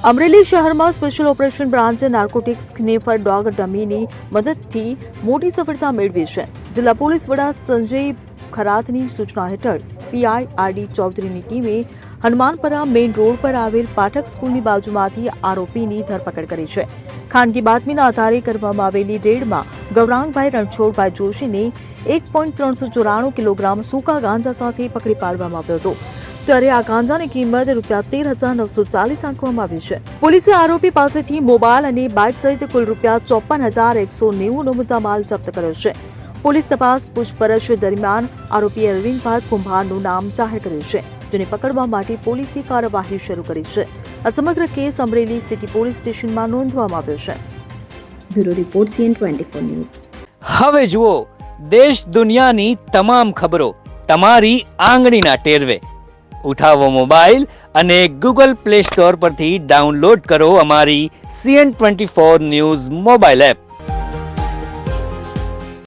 અમરેલી શહેરમાં special operation બ્રાન્ચે narcotics sniffer dog ડમીની મદદથી મોટી સફળતા મેળવી છે. જિલ્લા પોલીસ વડા સંજય ખરાતની સૂચના હેઠળ પીઆઈ આરડી ચૌધરીની ટીમે હનુમાનપરા મેઇન રોડ પર આવેલ પાઠક સ્કૂલની બાજુમાંથી આરોપીની ધરપકડ કરી છે. ખાનગી બાતમીના આધારે કરવામાં આવેલી રેડમાં ગૌરાંગભાઈ રણછોડભાઈ જોશીને 1.394 કિલોગ્રામ સૂકા ગાંજા સાથે પકડી પાડવામાં આવ્યો હતો. ત્યારે આ ગાંજાની કિંમત ₹13,940 આંકવામાં આવી છે. પોલીસે આરોપી પાસેથી મોબાઈલ અને બાઇક સહિત કુલ ₹54,190નો મુદ્દામાલ જપ્ત કર્યો છે. પોલીસ તપાસ પૂછપરછ દરમિયાન આરોપી અરવિંદભાઈ કુંભારનું નામ જાહેર કર્યું છે, જેને પકડવા માટે પોલીસે કાર્યવાહી શરૂ કરી છે. આ સમગ્ર કેસ અમરેલી સિટી પોલીસ સ્ટેશનમાં નોંધવામાં આવ્યો છે. Bureau report CN24 news. હવે જુઓ દેશ દુનિયાની તમામ ખબરો તમારી આંગળીના ટેરવે. ઉઠાવો મોબાઈલ અને Google Play Store પરથી ડાઉનલોડ કરો અમારી CN24 ન્યૂઝ મોબાઈલ એપ.